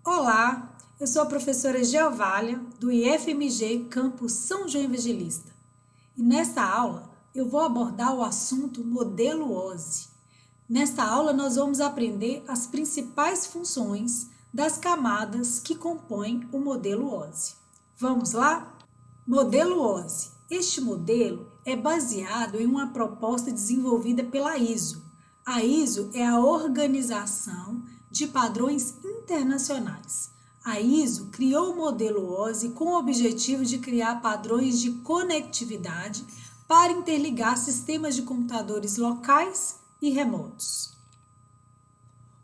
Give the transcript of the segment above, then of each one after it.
Olá, eu sou a professora Geovália, do IFMG Campus São João Evangelista. E nesta aula eu vou abordar o assunto modelo OSI. Nesta aula nós vamos aprender as principais funções das camadas que compõem o modelo OSI. Vamos lá? Modelo OSI. Este modelo é baseado em uma proposta desenvolvida pela ISO. A ISO é a Organização de Padrões Internacionais. A ISO criou o modelo OSI com o objetivo de criar padrões de conectividade para interligar sistemas de computadores locais e remotos.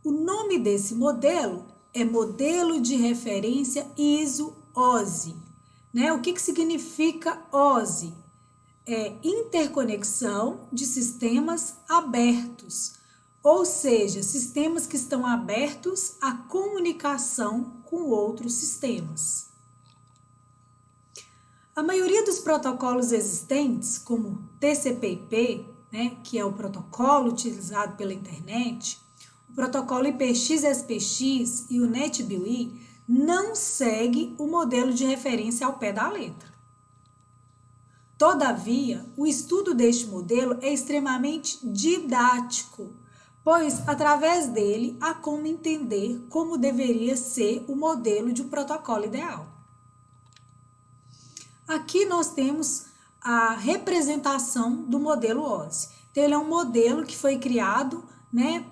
O nome desse modelo é Modelo de Referência ISO-OSI. O que significa OSI? É interconexão de sistemas abertos, ou seja, sistemas que estão abertos à comunicação com outros sistemas. A maioria dos protocolos existentes, como TCP/IP, que é o protocolo utilizado pela internet, o protocolo IPX/SPX e o NetBEUI, não segue o modelo de referência ao pé da letra. Todavia, o estudo deste modelo é extremamente didático, pois através dele há como entender como deveria ser o modelo de um protocolo ideal. Aqui nós temos a representação do modelo OSI. Então, ele é um modelo que foi criado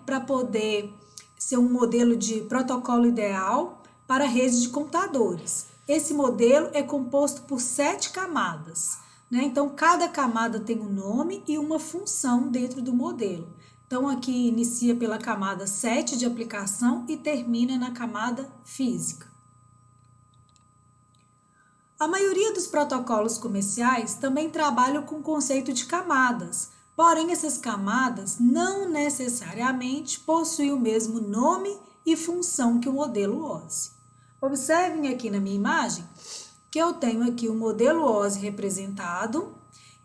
para poder ser um modelo de protocolo ideal para redes de computadores. Esse modelo é composto por 7 camadas. Então, cada camada tem um nome e uma função dentro do modelo. Então, aqui inicia pela camada 7 de aplicação e termina na camada física. A maioria dos protocolos comerciais também trabalham com o conceito de camadas, porém essas camadas não necessariamente possuem o mesmo nome e função que o modelo OSI. Observem aqui na minha imagem que eu tenho aqui o modelo OSI representado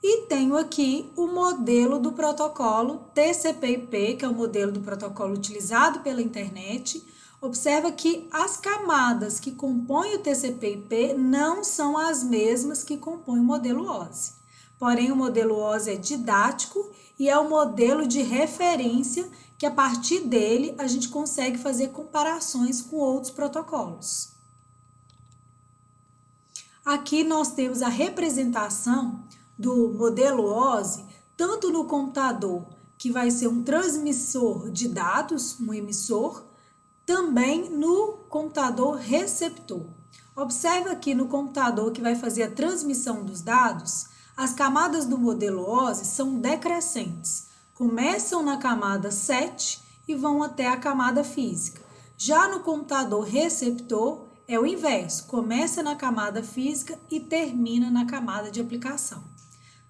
e tenho aqui o modelo do protocolo TCP/IP, que é o modelo do protocolo utilizado pela internet. Observa que as camadas que compõem o TCP/IP não são as mesmas que compõem o modelo OSI. Porém, o modelo OSI é didático e é o modelo de referência que a partir dele a gente consegue fazer comparações com outros protocolos. Aqui nós temos a representação do modelo OSI, tanto no computador, que vai ser um transmissor de dados, um emissor, também no computador receptor. Observe aqui no computador que vai fazer a transmissão dos dados, as camadas do modelo OSI são decrescentes. Começam na camada 7 e vão até a camada física. Já no computador receptor é o inverso, começa na camada física e termina na camada de aplicação.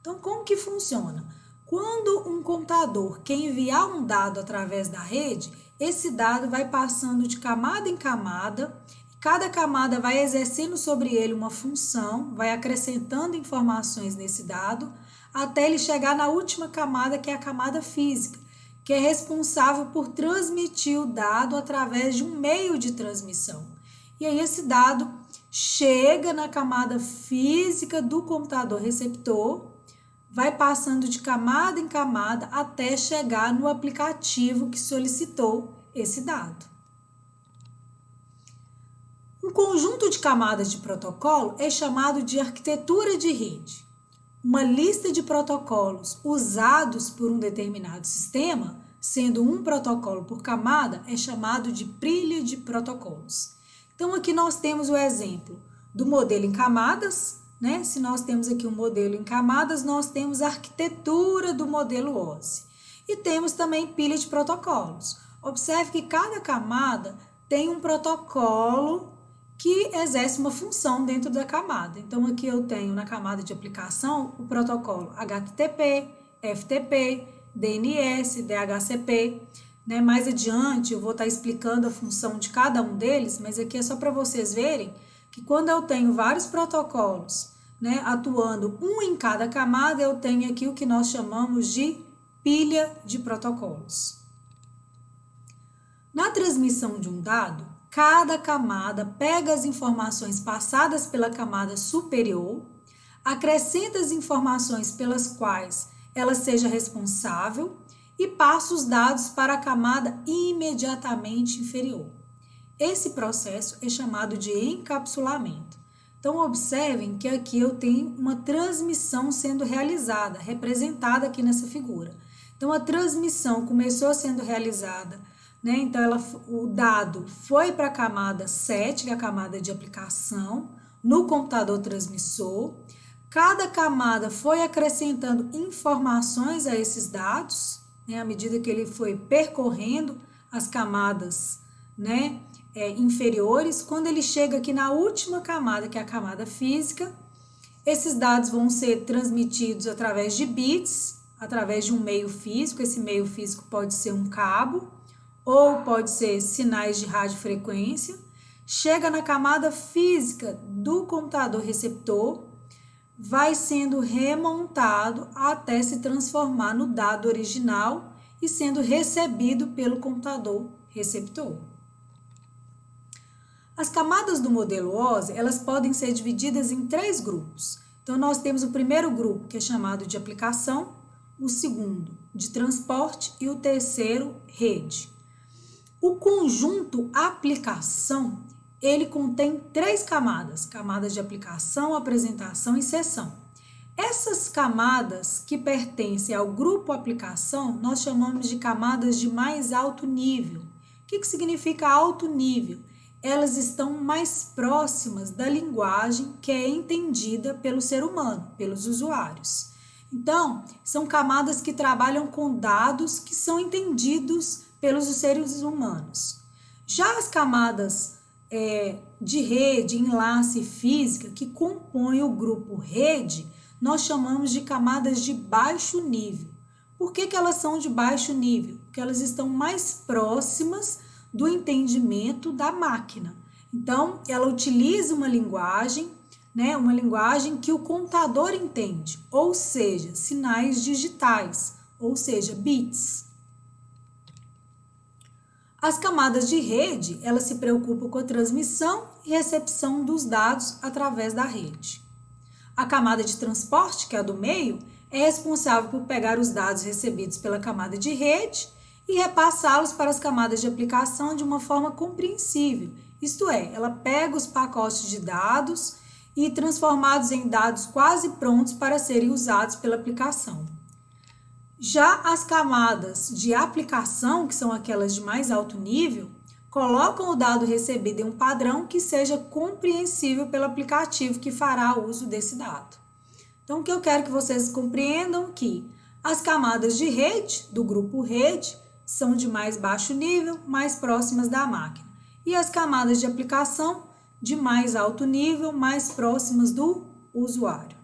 Então, como que funciona? Quando um computador quer enviar um dado através da rede, esse dado vai passando de camada em camada, cada camada vai exercendo sobre ele uma função, vai acrescentando informações nesse dado, até ele chegar na última camada, que é a camada física, que é responsável por transmitir o dado através de um meio de transmissão. E aí esse dado chega na camada física do computador receptor, vai passando de camada em camada até chegar no aplicativo que solicitou esse dado. Um conjunto de camadas de protocolo é chamado de arquitetura de rede. Uma lista de protocolos usados por um determinado sistema, sendo um protocolo por camada, é chamado de pilha de protocolos. Então, aqui nós temos o exemplo do modelo em camadas. Se nós temos aqui um modelo em camadas, nós temos a arquitetura do modelo OSI. E temos também pilha de protocolos. Observe que cada camada tem um protocolo que exerce uma função dentro da camada. Então, aqui eu tenho na camada de aplicação o protocolo HTTP, FTP, DNS, DHCP. Mais adiante eu vou estar explicando a função de cada um deles, mas aqui é só para vocês verem que quando eu tenho vários protocolos atuando um em cada camada, eu tenho aqui o que nós chamamos de pilha de protocolos. Na transmissão de um dado, cada camada pega as informações passadas pela camada superior, acrescenta as informações pelas quais ela seja responsável e passa os dados para a camada imediatamente inferior. Esse processo é chamado de encapsulamento. Então, observem que aqui eu tenho uma transmissão sendo realizada, representada aqui nessa figura. Então, a transmissão começou sendo realizada, né? Então, o dado foi para a camada 7, que é a camada de aplicação, no computador transmissor. Cada camada foi acrescentando informações a esses dados, né? À medida que ele foi percorrendo as camadas, né? Inferiores. Quando ele chega aqui na última camada, que é a camada física, esses dados vão ser transmitidos através de bits, através de um meio físico. Esse meio físico pode ser um cabo ou pode ser sinais de radiofrequência. Chega na camada física do computador receptor, vai sendo remontado até se transformar no dado original e sendo recebido pelo computador receptor. As camadas do modelo OSI, elas podem ser divididas em 3 grupos. Então, nós temos o primeiro grupo, que é chamado de aplicação, o segundo, de transporte, e o terceiro, rede. O conjunto aplicação, ele contém 3 camadas, camadas de aplicação, apresentação e sessão. Essas camadas que pertencem ao grupo aplicação, nós chamamos de camadas de mais alto nível. O que significa alto nível? Elas estão mais próximas da linguagem que é entendida pelo ser humano, pelos usuários. Então, são camadas que trabalham com dados que são entendidos pelos seres humanos. Já as camadas de rede, enlace física, que compõem o grupo rede, nós chamamos de camadas de baixo nível. Por que elas são de baixo nível? Porque elas estão mais próximas do entendimento da máquina. Então, ela utiliza uma linguagem, né, uma linguagem que o computador entende, ou seja, sinais digitais, ou seja, bits. As camadas de rede, elas se preocupam com a transmissão e recepção dos dados através da rede. A camada de transporte, que é a do meio, é responsável por pegar os dados recebidos pela camada de rede e repassá-los para as camadas de aplicação de uma forma compreensível. Isto é, ela pega os pacotes de dados e transformados em dados quase prontos para serem usados pela aplicação. Já as camadas de aplicação, que são aquelas de mais alto nível, colocam o dado recebido em um padrão que seja compreensível pelo aplicativo que fará uso desse dado. Então, o que eu quero que vocês compreendam que as camadas de rede, do grupo rede, são de mais baixo nível, mais próximas da máquina. E as camadas de aplicação, de mais alto nível, mais próximas do usuário.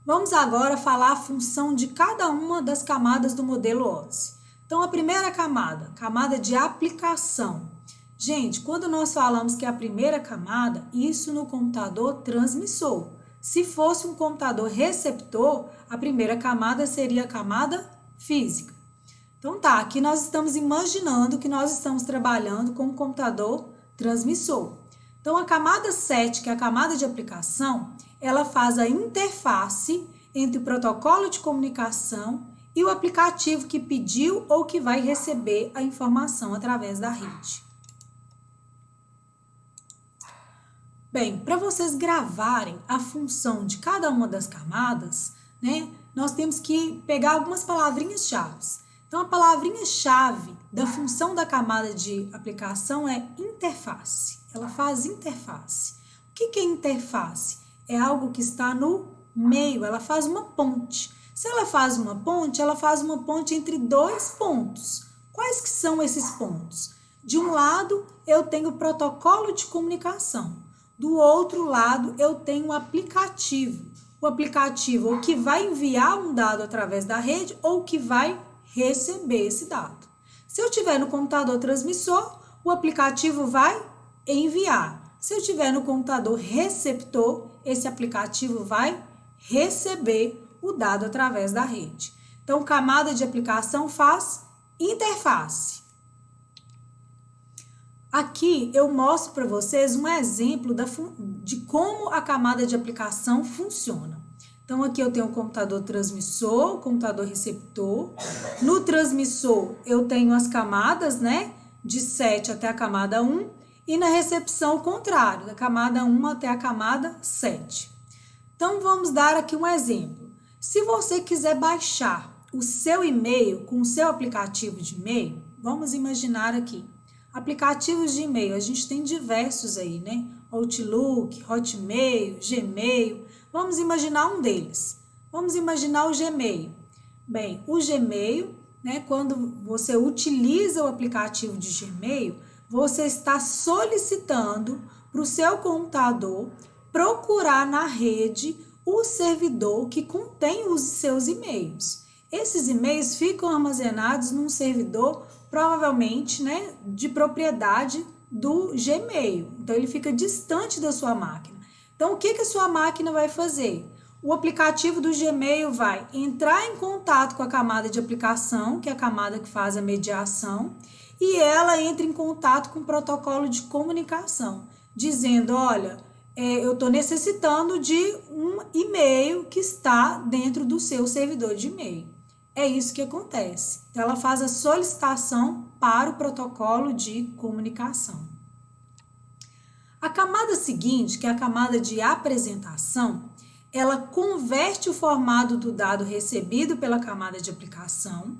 Vamos agora falar a função de cada uma das camadas do modelo OSI. Então, a primeira camada, camada de aplicação. Gente, quando nós falamos que é a primeira camada, isso no computador transmissor. Se fosse um computador receptor, a primeira camada seria a camada física. Então tá, aqui nós estamos imaginando que nós estamos trabalhando com um computador transmissor. Então a camada 7, que é a camada de aplicação, ela faz a interface entre o protocolo de comunicação e o aplicativo que pediu ou que vai receber a informação através da rede. Bem, para vocês gravarem a função de cada uma das camadas, né, nós temos que pegar algumas palavrinhas-chave. Então, a palavrinha-chave da função da camada de aplicação é interface. Ela faz interface. O que é interface? É algo que está no meio, ela faz uma ponte. Se ela faz uma ponte entre 2 pontos. Quais que são esses pontos? De um lado, eu tenho o protocolo de comunicação. Do outro lado, eu tenho o aplicativo. O aplicativo ou que vai enviar um dado através da rede ou que vai receber esse dado. Se eu tiver no computador transmissor, o aplicativo vai enviar. Se eu tiver no computador receptor, esse aplicativo vai receber o dado através da rede. Então, camada de aplicação faz interface. Aqui eu mostro para vocês um exemplo de como a camada de aplicação funciona. Então, aqui eu tenho o computador transmissor, o computador receptor. No transmissor, eu tenho as camadas, né? De 7 até a camada 1. E na recepção, o contrário, da camada 1 até a camada 7. Então, vamos dar aqui um exemplo. Se você quiser baixar o seu e-mail com o seu aplicativo de e-mail, vamos imaginar aqui. Aplicativos de e-mail, a gente tem diversos aí, né? Outlook, Hotmail, Gmail. Vamos imaginar um deles. Vamos imaginar o Gmail. Bem, o Gmail, né? Quando você utiliza o aplicativo de Gmail, você está solicitando para o seu computador procurar na rede o servidor que contém os seus e-mails. Esses e-mails ficam armazenados num servidor provavelmente, né, de propriedade do Gmail. Então, ele fica distante da sua máquina. Então, o que a sua máquina vai fazer? O aplicativo do Gmail vai entrar em contato com a camada de aplicação, que é a camada que faz a mediação, e ela entra em contato com o protocolo de comunicação, dizendo, olha, eu estou necessitando de um e-mail que está dentro do seu servidor de e-mail. É isso que acontece. Então, ela faz a solicitação para o protocolo de comunicação. A camada seguinte, que é a camada de apresentação, ela converte o formato do dado recebido pela camada de aplicação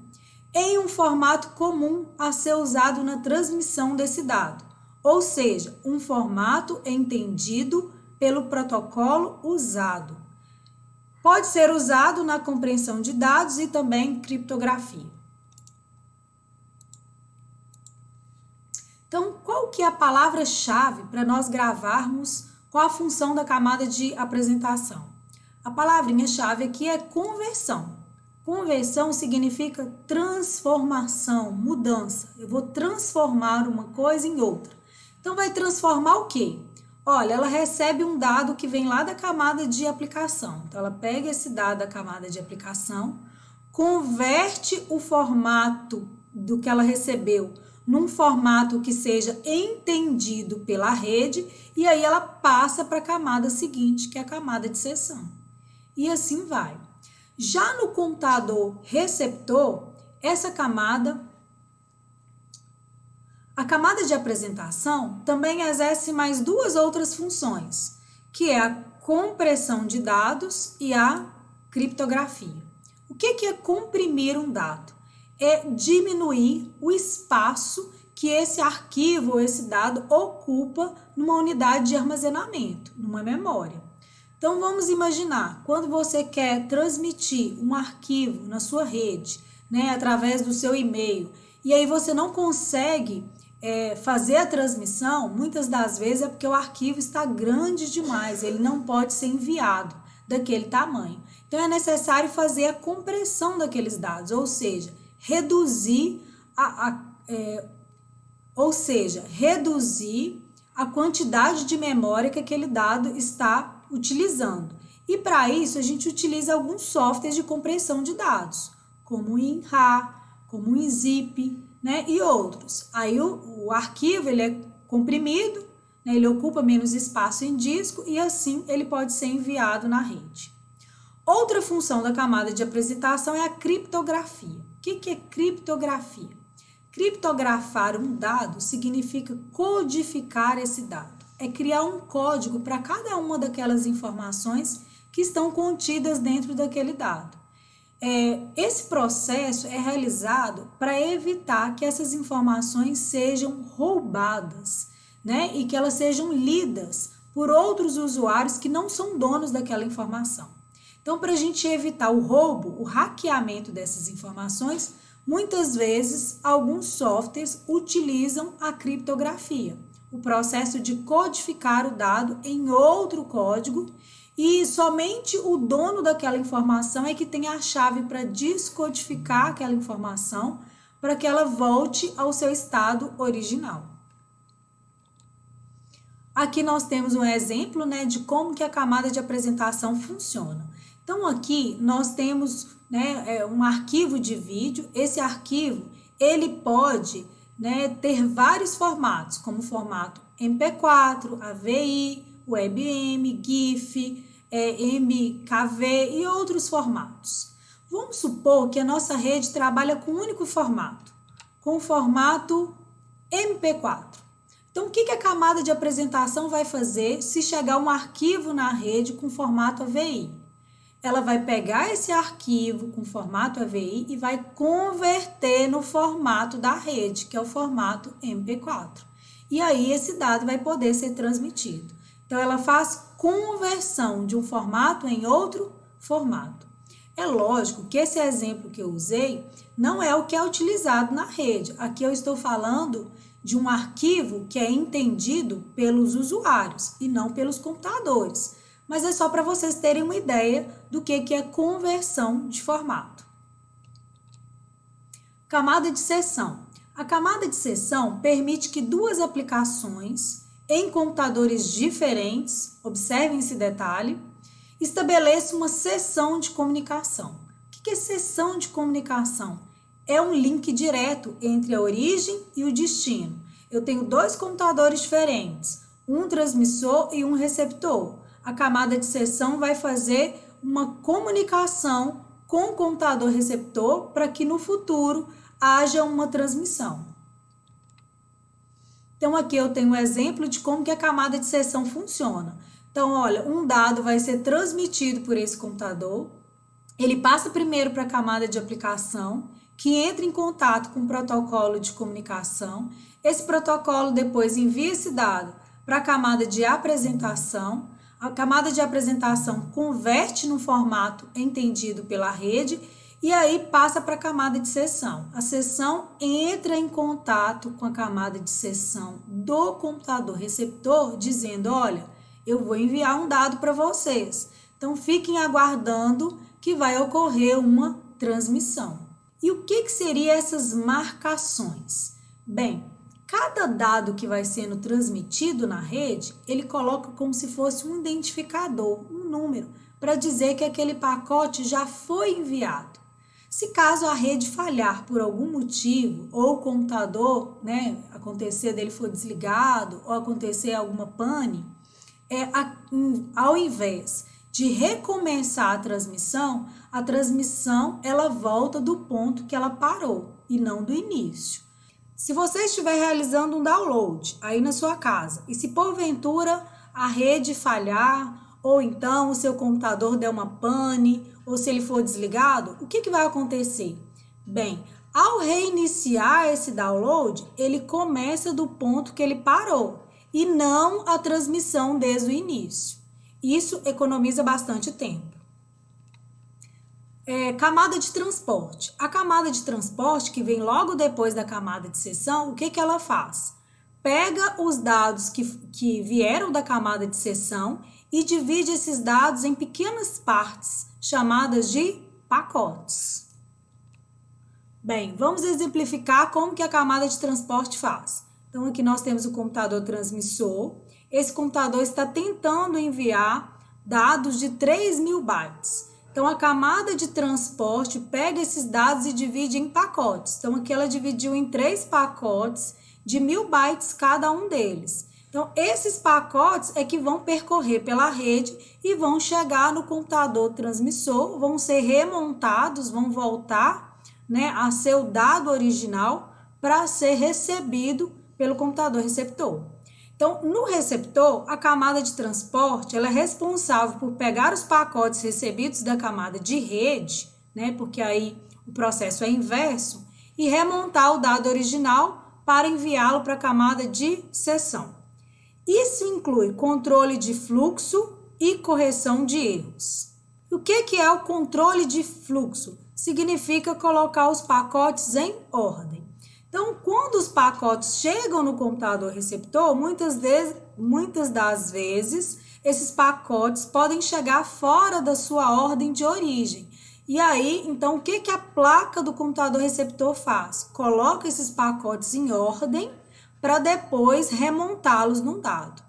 em um formato comum a ser usado na transmissão desse dado, ou seja, um formato entendido pelo protocolo usado. Pode ser usado na compreensão de dados e também criptografia. Então, qual que é a palavra-chave para nós gravarmos qual a função da camada de apresentação? A palavrinha-chave aqui é conversão. Conversão significa transformação, mudança. Eu vou transformar uma coisa em outra. Então, vai transformar o quê? Olha, ela recebe um dado que vem lá da camada de aplicação. Então, ela pega esse dado da camada de aplicação, converte o formato do que ela recebeu num formato que seja entendido pela rede e aí ela passa para a camada seguinte, que é a camada de sessão. E assim vai. Já no computador receptor, essa camada, a camada de apresentação também exerce mais duas outras funções, que é a compressão de dados e a criptografia. O que é comprimir um dado? É diminuir o espaço que esse arquivo ou esse dado ocupa numa unidade de armazenamento, numa memória. Então, vamos imaginar, quando você quer transmitir um arquivo na sua rede, né, através do seu e-mail, e aí você não consegue fazer a transmissão, muitas das vezes é porque o arquivo está grande demais, ele não pode ser enviado daquele tamanho. Então, é necessário fazer a compressão daqueles dados, ou seja, reduzir a quantidade de memória que aquele dado está utilizando. E para isso, a gente utiliza alguns softwares de compressão de dados, como o WinRAR, como o WinZip, né, e outros. Aí o arquivo ele é comprimido, né, ele ocupa menos espaço em disco e assim ele pode ser enviado na rede. Outra função da camada de apresentação é a criptografia. O que é criptografia? Criptografar um dado significa codificar esse dado. É criar um código para cada uma daquelas informações que estão contidas dentro daquele dado. Esse processo é realizado para evitar que essas informações sejam roubadas, né? E que elas sejam lidas por outros usuários que não são donos daquela informação. Então, para a gente evitar o roubo, o hackeamento dessas informações, muitas vezes alguns softwares utilizam a criptografia, o processo de codificar o dado em outro código, e somente o dono daquela informação é que tem a chave para descodificar aquela informação para que ela volte ao seu estado original. Aqui nós temos um exemplo, né, de como que a camada de apresentação funciona. Então, aqui nós temos, né, um arquivo de vídeo. Esse arquivo, ele pode né, ter vários formatos, como o formato MP4, AVI, WebM, GIF, MKV e outros formatos. Vamos supor que a nossa rede trabalha com um único formato, com o formato MP4. Então, o que a camada de apresentação vai fazer se chegar um arquivo na rede com formato AVI? Ela vai pegar esse arquivo com formato AVI e vai converter no formato da rede, que é o formato MP4. E aí esse dado vai poder ser transmitido. Então, ela faz conversão de um formato em outro formato. É lógico que esse exemplo que eu usei não é o que é utilizado na rede. Aqui eu estou falando de um arquivo que é entendido pelos usuários e não pelos computadores. Mas é só para vocês terem uma ideia do que é conversão de formato. Camada de seção. A camada de seção permite que duas aplicações em computadores diferentes, observem esse detalhe, estabeleçam uma seção de comunicação. O que é seção de comunicação? É um link direto entre a origem e o destino. Eu tenho dois computadores diferentes, um transmissor e um receptor. A camada de seção vai fazer uma comunicação com o computador receptor para que no futuro haja uma transmissão. Então, aqui eu tenho um exemplo de como que a camada de seção funciona. Então, olha, um dado vai ser transmitido por esse computador, ele passa primeiro para a camada de aplicação, que entra em contato com o protocolo de comunicação. Esse protocolo depois envia esse dado para a camada de apresentação. A camada de apresentação converte no formato entendido pela rede e aí passa para a camada de seção. A seção entra em contato com a camada de seção do computador receptor, dizendo, olha, eu vou enviar um dado para vocês. Então, fiquem aguardando que vai ocorrer uma transmissão. E o que seriam essas marcações? Bem, cada dado que vai sendo transmitido na rede, ele coloca como se fosse um identificador, um número, para dizer que aquele pacote já foi enviado. Se caso a rede falhar por algum motivo, ou o computador, acontecer dele for desligado, ou acontecer alguma pane, ao invés de recomeçar a transmissão ela volta do ponto que ela parou e não do início. Se você estiver realizando um download aí na sua casa e se porventura a rede falhar ou então o seu computador der uma pane ou se ele for desligado, o que vai acontecer? Bem, ao reiniciar esse download, ele começa do ponto que ele parou e não a transmissão desde o início. Isso economiza bastante tempo. Camada de transporte. A camada de transporte, que vem logo depois da camada de seção, o que ela faz? Pega os dados que vieram da camada de seção e divide esses dados em pequenas partes, chamadas de pacotes. Bem, vamos exemplificar como que a camada de transporte faz. Então, aqui nós temos o computador transmissor. Esse computador está tentando enviar dados de 3.000 bytes. Então, a camada de transporte pega esses dados e divide em pacotes. Então, aqui ela dividiu em 3 pacotes de 1.000 bytes cada um deles. Então, esses pacotes é que vão percorrer pela rede e vão chegar no computador transmissor, vão ser remontados, vão voltar, a ser o dado original para ser recebido pelo computador receptor. Então, no receptor, a camada de transporte ela é responsável por pegar os pacotes recebidos da camada de rede, porque aí o processo é inverso, e remontar o dado original para enviá-lo para a camada de seção. Isso inclui controle de fluxo e correção de erros. O que é o controle de fluxo? Significa colocar os pacotes em ordem. Então, quando os pacotes chegam no computador receptor, muitas das vezes, esses pacotes podem chegar fora da sua ordem de origem. E aí, então, o que a placa do computador receptor faz? Coloca esses pacotes em ordem para depois remontá-los num dado.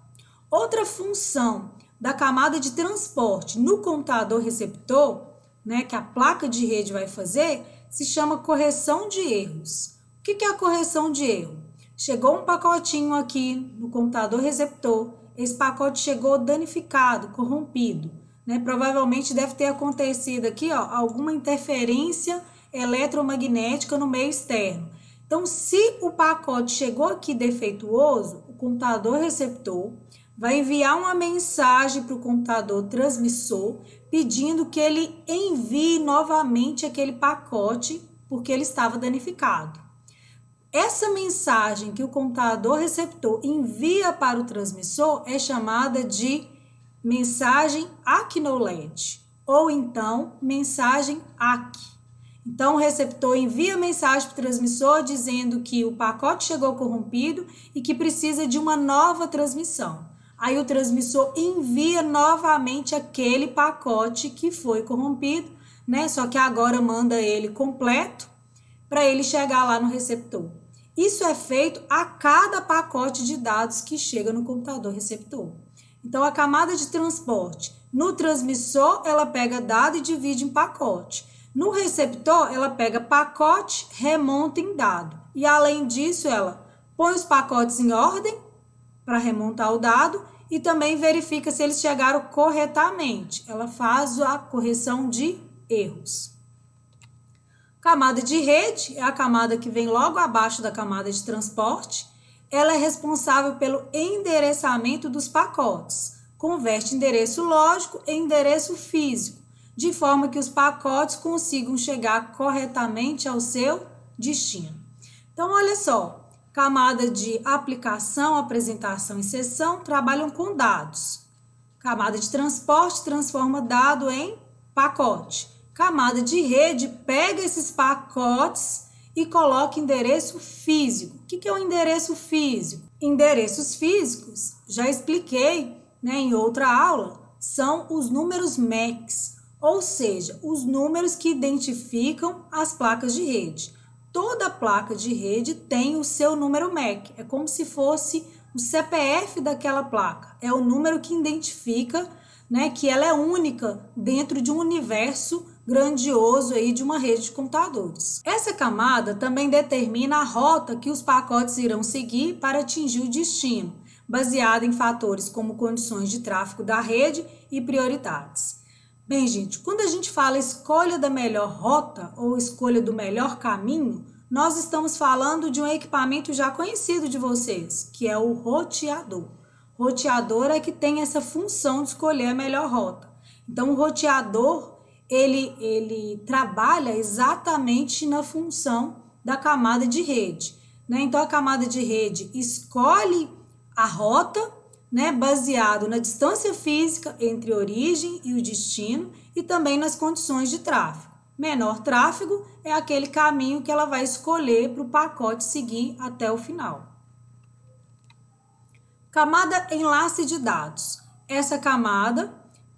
Outra função da camada de transporte no computador receptor, que a placa de rede vai fazer, se chama correção de erros. O que é a correção de erro? Chegou um pacotinho aqui no computador receptor, esse pacote chegou danificado, corrompido, né? Provavelmente deve ter acontecido aqui, ó, alguma interferência eletromagnética no meio externo. Então, se o pacote chegou aqui defeituoso, o computador receptor vai enviar uma mensagem para o computador transmissor pedindo que ele envie novamente aquele pacote porque ele estava danificado. Essa mensagem que o computador receptor envia para o transmissor é chamada de mensagem acknowledge ou então mensagem ACK. Então, o receptor envia mensagem para o transmissor dizendo que o pacote chegou corrompido e que precisa de uma nova transmissão. Aí o transmissor envia novamente aquele pacote que foi corrompido, né? Só que agora manda ele completo para ele chegar lá no receptor. Isso é feito a cada pacote de dados que chega no computador receptor. Então, a camada de transporte, no transmissor, ela pega dado e divide em pacote. No receptor, ela pega pacote, remonta em dado. E, além disso, ela põe os pacotes em ordem para remontar o dado e também verifica se eles chegaram corretamente. Ela faz a correção de erros. Camada de rede é a camada que vem logo abaixo da camada de transporte. Ela é responsável pelo endereçamento dos pacotes. Converte endereço lógico em endereço físico, de forma que os pacotes consigam chegar corretamente ao seu destino. Então, olha só, camada de aplicação, apresentação e sessão trabalham com dados. Camada de transporte transforma dado em pacote. Camada de rede pega esses pacotes e coloca endereço físico. O que é o endereço físico? Endereços físicos, já expliquei, né, em outra aula, são os números MACs, ou seja, os números que identificam as placas de rede. Toda placa de rede tem o seu número MAC, é como se fosse o CPF daquela placa, é o número que identifica, né, que ela é única dentro de um universo grandioso aí de uma rede de computadores. Essa camada também determina a rota que os pacotes irão seguir para atingir o destino, baseada em fatores como condições de tráfego da rede e prioridades. Bem, gente, quando a gente fala escolha da melhor rota ou escolha do melhor caminho, nós estamos falando de um equipamento já conhecido de vocês, que é o roteador. Roteador é que tem essa função de escolher a melhor rota. Então, o roteador ele trabalha exatamente na função da camada de rede, né? Então, a camada de rede escolhe a rota, né, baseado na distância física entre a origem e o destino e também nas condições de tráfego. Menor tráfego é aquele caminho que ela vai escolher para o pacote seguir até o final. Camada enlace de dados. Essa camada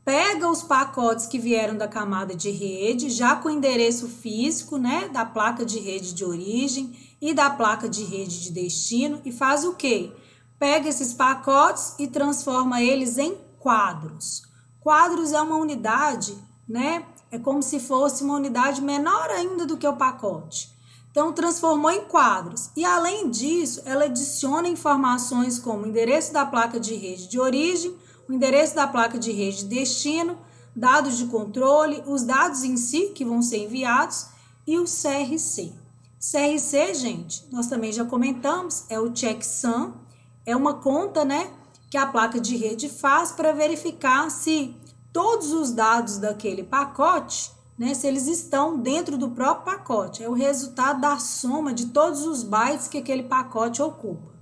pega os pacotes que vieram da camada de rede, já com endereço físico, né, da placa de rede de origem e da placa de rede de destino e faz o quê? Pega esses pacotes e transforma eles em quadros. Quadros é uma unidade, né? É como se fosse uma unidade menor ainda do que o pacote. Então, transformou em quadros. E, além disso, ela adiciona informações como o endereço da placa de rede de origem, o endereço da placa de rede de destino, dados de controle, os dados em si que vão ser enviados e o CRC. CRC, gente, nós também já comentamos, é o checksum, é uma conta, né, que a placa de rede faz para verificar se todos os dados daquele pacote, né, se eles estão dentro do próprio pacote. É o resultado da soma de todos os bytes que aquele pacote ocupa.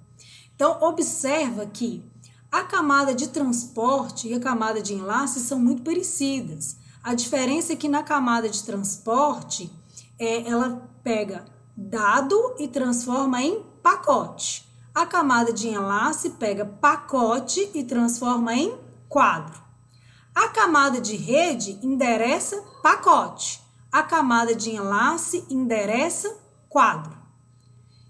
Então, observa que a camada de transporte e a camada de enlace são muito parecidas. A diferença é que na camada de transporte, ela pega dado e transforma em pacote. A camada de enlace pega pacote e transforma em quadro. A camada de rede endereça pacote. A camada de enlace endereça quadro.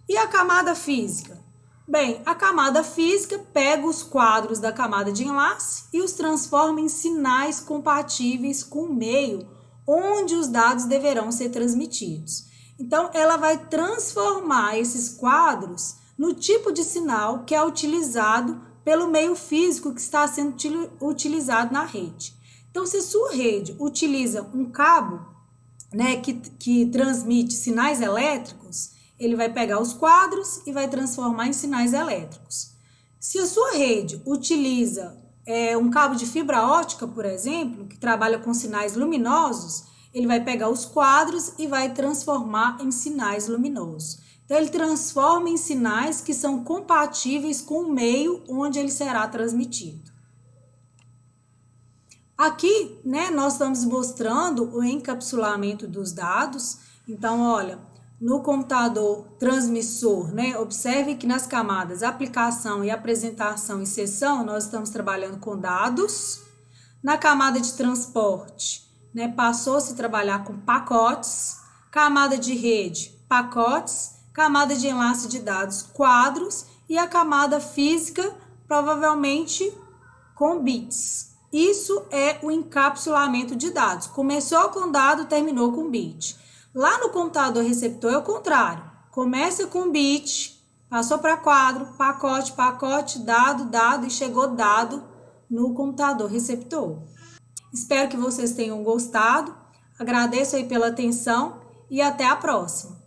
E a camada física? Bem, a camada física pega os quadros da camada de enlace e os transforma em sinais compatíveis com o meio onde os dados deverão ser transmitidos. Então, ela vai transformar esses quadros no tipo de sinal que é utilizado pelo meio físico que está sendo utilizado na rede. Então, se a sua rede utiliza um cabo, né, que transmite sinais elétricos, ele vai pegar os quadros e vai transformar em sinais elétricos. Se a sua rede utiliza um cabo de fibra ótica, por exemplo, que trabalha com sinais luminosos, ele vai pegar os quadros e vai transformar em sinais luminosos. Então, ele transforma em sinais que são compatíveis com o meio onde ele será transmitido. Aqui, né, nós estamos mostrando o encapsulamento dos dados. Então, olha, no computador transmissor, né, observe que nas camadas aplicação e apresentação e sessão, nós estamos trabalhando com dados. Na camada de transporte, né, passou-se a trabalhar com pacotes. Camada de rede, pacotes. Camada de enlace de dados, quadros. E a camada física, provavelmente com bits. Isso é o encapsulamento de dados. Começou com dado, terminou com bit. Lá no computador receptor é o contrário. Começa com bit, passou para quadro, pacote, pacote, dado, dado e chegou dado no computador receptor. Espero que vocês tenham gostado. Agradeço aí pela atenção e até a próxima.